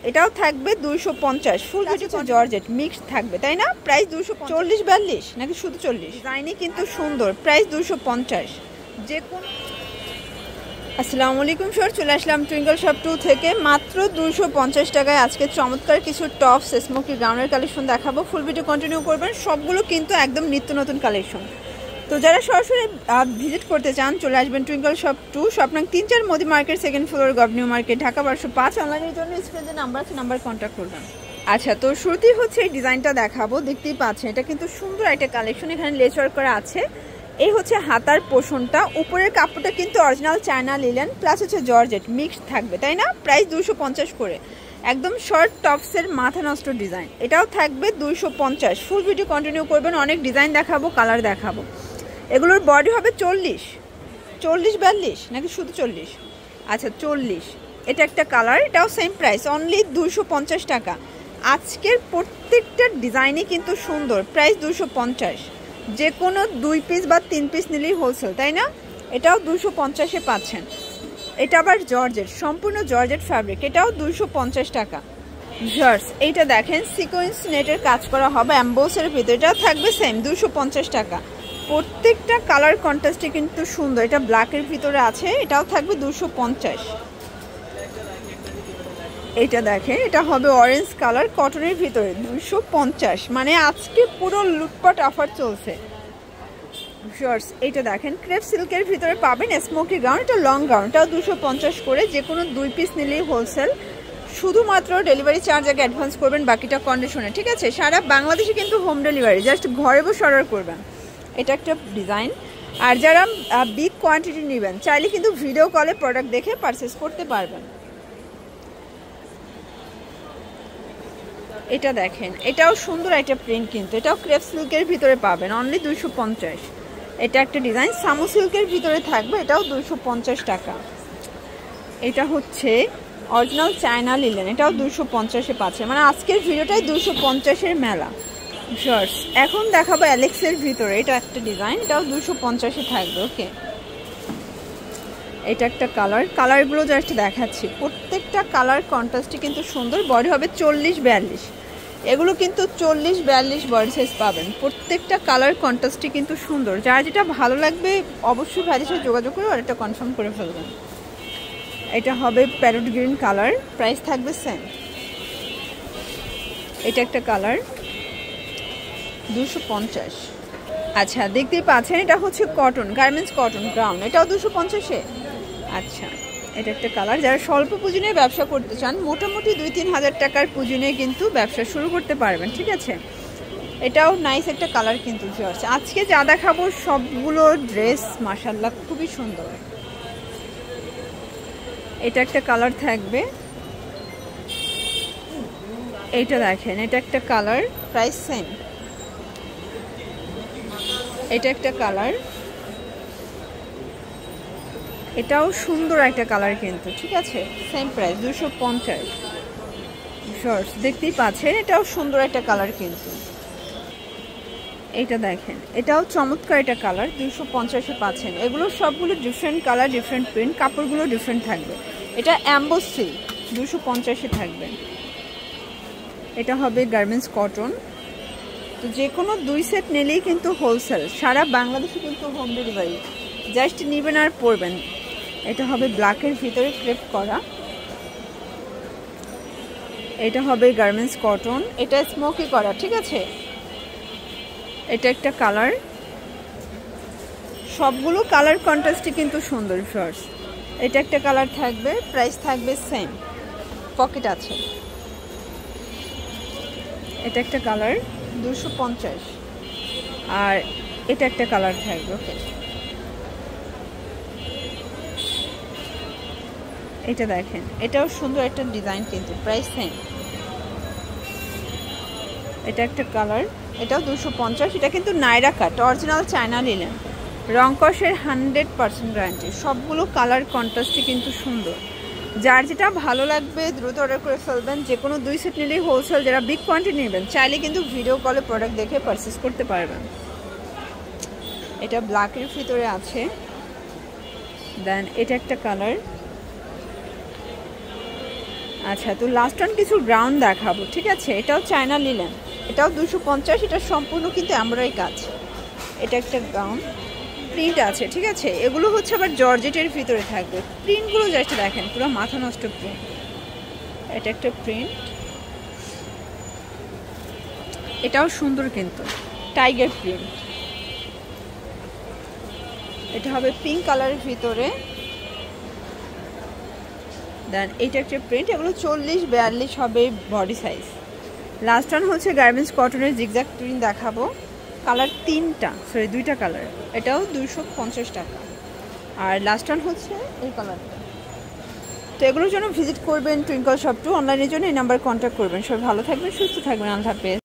এটাও থাকবে 250 full video georgette mix থাকবে তাই না প্রাইস 240 42 নাকি শুধু 40 ডিজাইনই কিন্তু সুন্দর প্রাইস 250 যে কোন আসসালামু আলাইকুম স্যার চলে আসলাম টুইঙ্কল শপ 2 থেকে মাত্র 250 টাকায় আজকে চমৎকার কিছু টপস স্মোকি গাউনের কালেকশন দেখাবো ফুল ভিডিও কন্টিনিউ করবেন সবগুলো কিন্তু একদম নিত্য নতুন কালেকশন তো যারা সরাসরি ভিজিট করতে চান চলে আসবেন টুইঙ্কল শপ 2 শপ নং 3-4 মোদি মার্কেট সেকেন্ড ফ্লোর গভর্নিউ মার্কেট ঢাকা 1205 অনলাইনের জন্য স্ক্রিনে যে নাম্বার আছে নাম্বার কন্ট্যাক্ট করবেন আচ্ছা তো শুরুতেই হচ্ছে এই ডিজাইনটা দেখাবো দেখতেই পাচ্ছেন এটা কিন্তু সুন্দর একটা কালেকশন এখানে লেস ওয়ার্ক করা আছে এই হচ্ছে হাতার পোষণটা উপরের কাপড়টা কিন্তু অরিজিনাল চায়না লিলেন প্লাস হচ্ছে জর্জেট মিক্স থাকবে তাই না প্রাইস 250 করে একদম শর্ট টপসের মাথা নষ্ট ডিজাইন এটাও থাকবে 250 ফুল ভিডিও কন্টিনিউ করবেন অনেক ডিজাইন দেখাবো কালার দেখাবো এগুলোর বডি হবে 40 42 নাকি শুধু 40 আচ্ছা 40 এটা একটা কালার এটাও সেম প্রাইস অনলি 250 টাকা আজকের প্রত্যেকটা ডিজাইনই কিন্তু সুন্দর প্রাইস 250 যে কোনো 2 পিস বা 3 পিস নিলেই হোলসেল তাই না এটাও 250 এ পাচ্ছেন এটা আবার জর্জেট সম্পূর্ণ জর্জেট ফ্যাব্রিক এটাও 250 টাকা জার্স এইটা দেখেন সিকোয়েন্স নেটের কাজ করা হবে এমবোসের ভিতরে এটা থাকবে সেম 250 টাকা প্রত্যেকটা কালার কন্ট্রাস্টে কিন্তু সুন্দর এটা ব্ল্যাকের ভিতরে আছে এটাও থাকবে 250 এটা দেখেন এটা হবে অরেঞ্জ কালার কটনের ভিতরে 250 মানে আজকে পুরো লুটপাট অফার চলছে শর্টস এটা দেখেন ক্রেপ সিল্কের ভিতরে পাবেন স্মোকি গাউন এটা লং গাউন এটাও 250 করে যে কোনো 2 পিস নিলেই হোলসেল শুধুমাত্র ডেলিভারি চার্জ আগে অ্যাডভান্স করবেন বাকিটা কন্ডিশনে ঠিক আছে সারা বাংলাদেশে কিন্তু হোম ডেলিভারি জাস্ট ঘরে বসে অর্ডার করবেন এটা একটা ডিজাইন আর যারা বিগ কোয়ান্টিটি নেবেন চাইলে কিন্তু ভিডিও কলে প্রোডাক্ট দেখে পারচেস করতে পারবেন এটা দেখেন এটাও সুন্দর একটা প্রিন্ট কিন্তু এটাও ক্রেপ সিল্কের ভিতরে পাবেন অনলি 250 এটা একটা ডিজাইন সামু সিল্কের ভিতরে থাকবে এটাও 250 টাকা এটা হচ্ছে অরিজিনাল চায়না লিলেন এটাও 250 এ পাচ্ছে মানে আজকের ভিডিওটাই 250 এর মেলা শর্টস এখন দেখাবো অ্যালেক্সের ভিতরে এটা একটা ডিজাইন এটাও 250 এ থাকবে ওকে এটা একটা কালারগুলো জাস্ট দেখাচ্ছি প্রত্যেকটা কালার কন্ট্রাস্টই কিন্তু সুন্দর বডি হবে 40-42 এগুলো কিন্তু 40-42 বডি সাইজ পাবেন প্রত্যেকটা কালার কন্ট্রাস্টই কিন্তু সুন্দর যার যেটা ভালো লাগবে অবশ্যই ভাইয়ের সাথে যোগাযোগ করে অর্ডারটা কনফার্ম করে ফেলবেন এটা হবে প্যারট গ্রিন কালার প্রাইস থাকবে সেম এটা একটা কালার 250 আচ্ছা দেখতেই পাচ্ছেন এটা হচ্ছে কটন গার্মেন্টস কটন ব্রাউন এটাও 250 এ আচ্ছা এটা একটা কালার যারা স্বল্প পুঁজি নিয়ে ব্যবসা করতে চান মোটামুটি 2-3 হাজার টাকার পুঁজি নিয়ে কিন্তু ব্যবসা শুরু করতে পারবেন ঠিক আছে এটাও নাইস একটা কালার কিন্তু আজকে যা দেখাবো সবগুলো ড্রেস মাশাআল্লাহ খুবই সুন্দর এটা একটা কালার থাকবে এইটা দেখেন এটা একটা কালার প্রাইস সেম এটা একটা কালার এটাও সুন্দর একটা কালার কিন্তু ঠিক আছে সেম প্রাইস 250 শর্টস দেখতেই পাচ্ছেন এটাও সুন্দর একটা কালার কিন্তু এইটা দেখেন এটাও চমৎকার একটা কালার 250 এ পাচ্ছেন এগুলো সবগুলো ডিফারেন্ট কালার ডিফারেন্ট প্রিন্ট কাপড়গুলো ডিফারেন্ট থাকবে এটা এমবোস সিল্ক 250 এ থাকবে এটা হবে গার্মেন্টস কটন তো যে কোনো 2 সেট নিলেই কিন্তু হোলসেল সারা বাংলাদেশে কিন্তু হোম ডেলিভারি জাস্ট নেবেন আর পরবেন এটা হবে ব্ল্যাকের ভিতরে ক্রেপ করা এটা হবে গার্মেন্টস কটন এটা স্মোকি করা ঠিক আছে এটা একটা কালার সবগুলো কালার কন্ট্রাস্টই কিন্তু সুন্দর শর্টস এটা একটা কালার থাকবে প্রাইস থাকবে সেম পকেট আছে এটা একটা কালার 250 আর এটা একটা কালার থাকবে ওকে এটা দেখেন এটাও সুন্দর একটা ডিজাইন কিন্তু প্রাইস সেম এটা একটা কালার এটাও 250 এটা কিন্তু নাইরা কাট অরিজিনাল চায়না লিলেন রং কষের 100% গ্যারান্টি সবগুলো কালার কন্ট্রাস্টই কিন্তু সুন্দর যার যেটা ভালো লাগবে দ্রুত অর্ডার করে ফেলবেন যে কোনো 2 সেট নিলেই হোলসেল যারা বিগ কোয়ান্টিটি নেবেন চাইলে কিন্তু ভিডিও কলে প্রোডাক্ট দেখে পারচেস করতে পারবেন এটা ব্ল্যাকের ভিতরে আছে দেন এটা একটা কালার আচ্ছা, তো লাস্ট ওয়ান কিছু গ্রাউন্ড দেখাবো, ঠিক আছে? এটাও চায়না লিলেন, এটাও 250, এটা সম্পূর্ণ কিন্তু এমব্রয়ডারি কাজ। এটা একটা গাউন, প্রিন্ট আছে, ঠিক আছে? এগুলো হচ্ছে আবার জর্জেটের ভিতরে থাকবে। প্রিন্টগুলো জাস্ট দেখেন, পুরো মাথা নষ্ট প্রিন্ট। এটা একটা প্রিন্ট, এটাও সুন্দর কিন্তু টাইগার প্রিন্ট। এটা হবে পিঙ্ক কালারের ভিতরে। দেন এটা একটা প্রিন্ট, এগুলো 40-42 হবে বডি সাইজ। লাস্ট ওয়ান হচ্ছে গার্মেন্টস কটনের জিগজ্যাগ প্রিন্ট দেখাবো, কালার 2টা কালার, এটাও 250 টাকা। আর লাস্ট ওয়ান হচ্ছে এই কালারটা। তো এগুলোর জন্য ভিজিট করবেন টুইঙ্কল শপ 2, অনলাইনের জন্য এই নাম্বার কন্ট্যাক্ট করবেন। সবাই ভালো থাকবেন, সুস্থ থাকবেন, আল্লাহ হাফেজ।